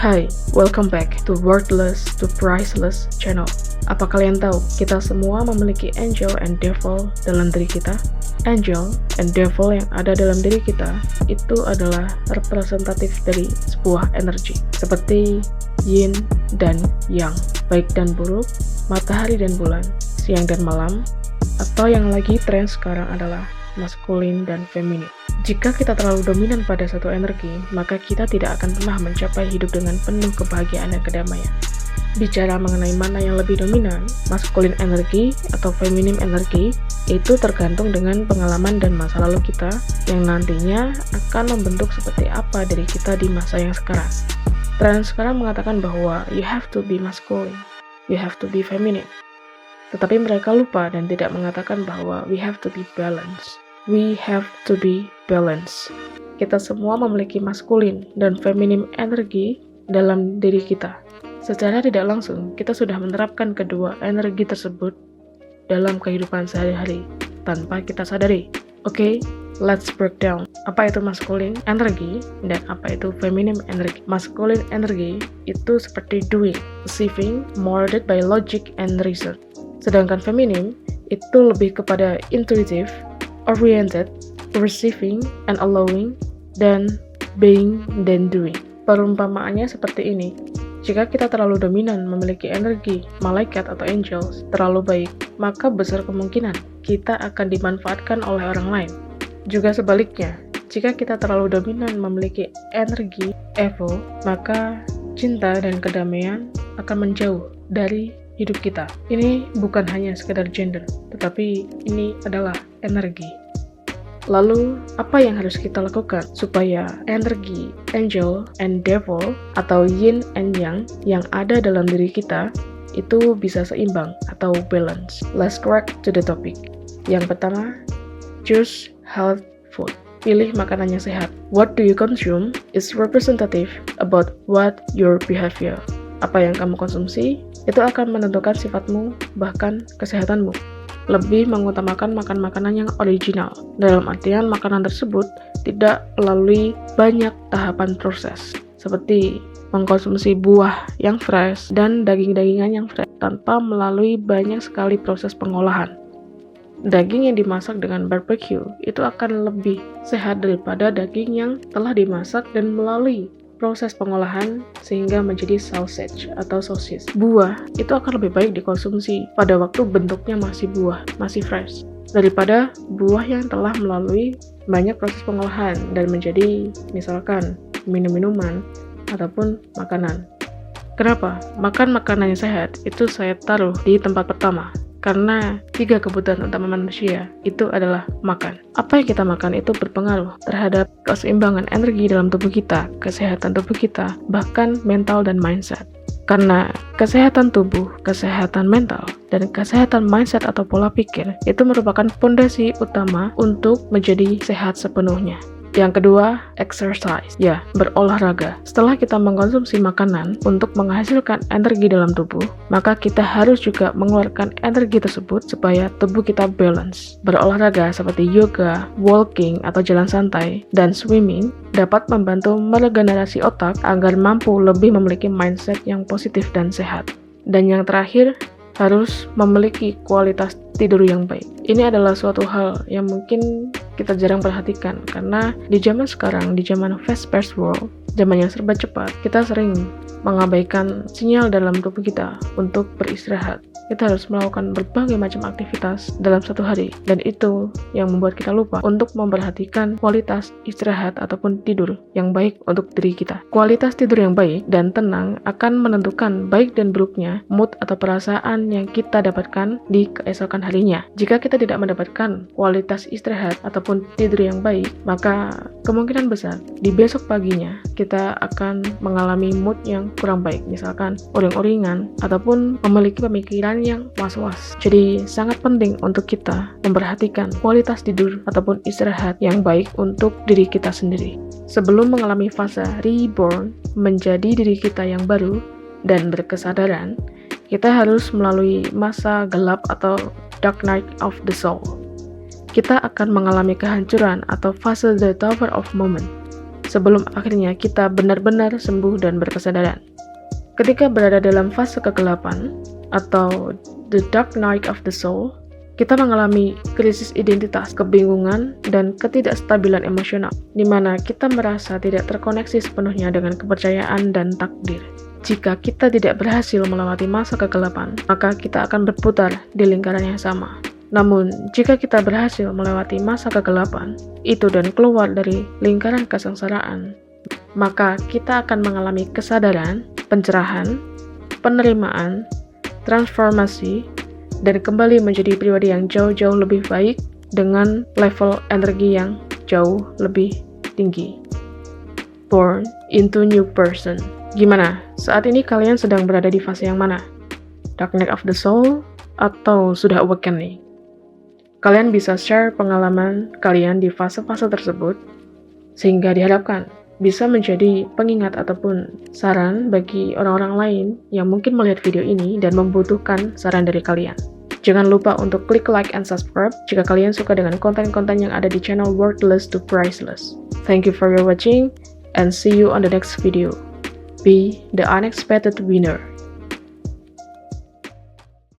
Hai, welcome back to Worthless to Priceless channel. Apa kalian tahu, kita semua memiliki angel and devil dalam diri kita? Angel and devil yang ada dalam diri kita itu adalah representatif dari sebuah energi, seperti yin dan yang, baik dan buruk, matahari dan bulan, siang dan malam, atau yang lagi tren sekarang adalah maskulin dan feminin. Jika kita terlalu dominan pada satu energi, maka kita tidak akan pernah mencapai hidup dengan penuh kebahagiaan dan kedamaian. Bicara mengenai mana yang lebih dominan, maskulin energi atau feminim energi, itu tergantung dengan pengalaman dan masa lalu kita yang nantinya akan membentuk seperti apa diri kita di masa yang sekarang. Tren sekarang mengatakan bahwa you have to be masculine, you have to be feminine. Tetapi mereka lupa dan tidak mengatakan bahwa we have to be balanced. We have to be balanced. Kita semua memiliki maskulin dan feminim energi dalam diri kita. Secara tidak langsung, kita sudah menerapkan kedua energi tersebut dalam kehidupan sehari-hari tanpa kita sadari. Oke, let's break down. Apa itu maskulin energi dan apa itu feminim energi? Maskulin energi itu seperti doing, receiving, molded by logic and reason. Sedangkan feminim itu lebih kepada intuitive, oriented, receiving and allowing, dan being dan doing. Perumpamaannya seperti ini. Jika kita terlalu dominan memiliki energi malaikat atau angels terlalu baik, maka besar kemungkinan kita akan dimanfaatkan oleh orang lain. Juga sebaliknya, jika kita terlalu dominan memiliki energi evil, maka cinta dan kedamaian akan menjauh dari hidup kita. Ini bukan hanya sekedar gender, tetapi ini adalah energi. Lalu, apa yang harus kita lakukan supaya energi angel and devil atau yin and yang ada dalam diri kita itu bisa seimbang atau balance? Let's crack to the topic. Yang pertama, choose health food. Pilih makanan yang sehat. What do you consume is representative about what your behavior. Apa yang kamu konsumsi itu akan menentukan sifatmu, bahkan kesehatanmu. Lebih mengutamakan makan makanan yang original, dalam artian makanan tersebut tidak melalui banyak tahapan proses, seperti mengkonsumsi buah yang fresh dan daging-dagingan yang fresh tanpa melalui banyak sekali proses pengolahan. Daging yang dimasak dengan barbecue itu akan lebih sehat daripada daging yang telah dimasak dan melalui proses pengolahan sehingga menjadi sausage atau sosis. Buah itu akan lebih baik dikonsumsi pada waktu bentuknya masih buah, masih fresh, daripada buah yang telah melalui banyak proses pengolahan dan menjadi misalkan minum-minuman ataupun makanan. Kenapa? Makan makanan yang sehat itu saya taruh di tempat pertama. Karena 3 kebutuhan utama manusia itu adalah makan. Apa yang kita makan itu berpengaruh terhadap keseimbangan energi dalam tubuh kita, kesehatan tubuh kita, bahkan mental dan mindset. Karena kesehatan tubuh, kesehatan mental, dan kesehatan mindset atau pola pikir itu merupakan fondasi utama untuk menjadi sehat sepenuhnya. Yang kedua, exercise. Ya, berolahraga. Setelah kita mengkonsumsi makanan untuk menghasilkan energi dalam tubuh, maka kita harus juga mengeluarkan energi tersebut supaya tubuh kita balance. Berolahraga seperti yoga, walking atau jalan santai, dan swimming dapat membantu meregenerasi otak agar mampu lebih memiliki mindset yang positif dan sehat. Dan yang terakhir, harus memiliki kualitas tidur yang baik. Ini adalah suatu hal yang mungkin kita jarang perhatikan karena di zaman sekarang, di zaman fast-paced world, zaman yang serba cepat, kita sering mengabaikan sinyal dalam tubuh kita untuk beristirahat. Kita harus melakukan berbagai macam aktivitas dalam satu hari, dan itu yang membuat kita lupa untuk memperhatikan kualitas istirahat ataupun tidur yang baik untuk diri kita. Kualitas tidur yang baik dan tenang akan menentukan baik dan buruknya mood atau perasaan yang kita dapatkan di keesokan harinya. Jika kita tidak mendapatkan kualitas istirahat ataupun tidur yang baik, maka kemungkinan besar di besok paginya kita akan mengalami mood yang kurang baik, misalkan uring-uringan ataupun memiliki pemikiran yang was-was. Jadi sangat penting untuk kita memperhatikan kualitas tidur ataupun istirahat yang baik untuk diri kita sendiri. Sebelum mengalami fase reborn menjadi diri kita yang baru dan berkesadaran, kita harus melalui masa gelap atau dark night of the soul. Kita akan mengalami kehancuran atau fase the tower of moment. sebelum akhirnya kita benar-benar sembuh dan berkesadaran. Ketika berada dalam fase kegelapan atau the dark night of the soul, kita mengalami krisis identitas, kebingungan, dan ketidakstabilan emosional, di mana kita merasa tidak terkoneksi sepenuhnya dengan kepercayaan dan takdir. Jika kita tidak berhasil melewati masa kegelapan, maka kita akan berputar di lingkaran yang sama. Namun, jika kita berhasil melewati masa kegelapan itu dan keluar dari lingkaran kesengsaraan, maka kita akan mengalami kesadaran, pencerahan, penerimaan, transformasi, dan kembali menjadi pribadi yang jauh-jauh lebih baik dengan level energi yang jauh lebih tinggi. Born into new person. Gimana? Saat ini kalian sedang berada di fase yang mana? Dark night of the soul atau sudah awaken nih? Kalian bisa share pengalaman kalian di fase-fase tersebut sehingga diharapkan bisa menjadi pengingat ataupun saran bagi orang-orang lain yang mungkin melihat video ini dan membutuhkan saran dari kalian. Jangan lupa untuk klik like and subscribe jika kalian suka dengan konten-konten yang ada di channel Worthless to Priceless. Thank you for your watching and see you on the next video. Be the unexpected winner.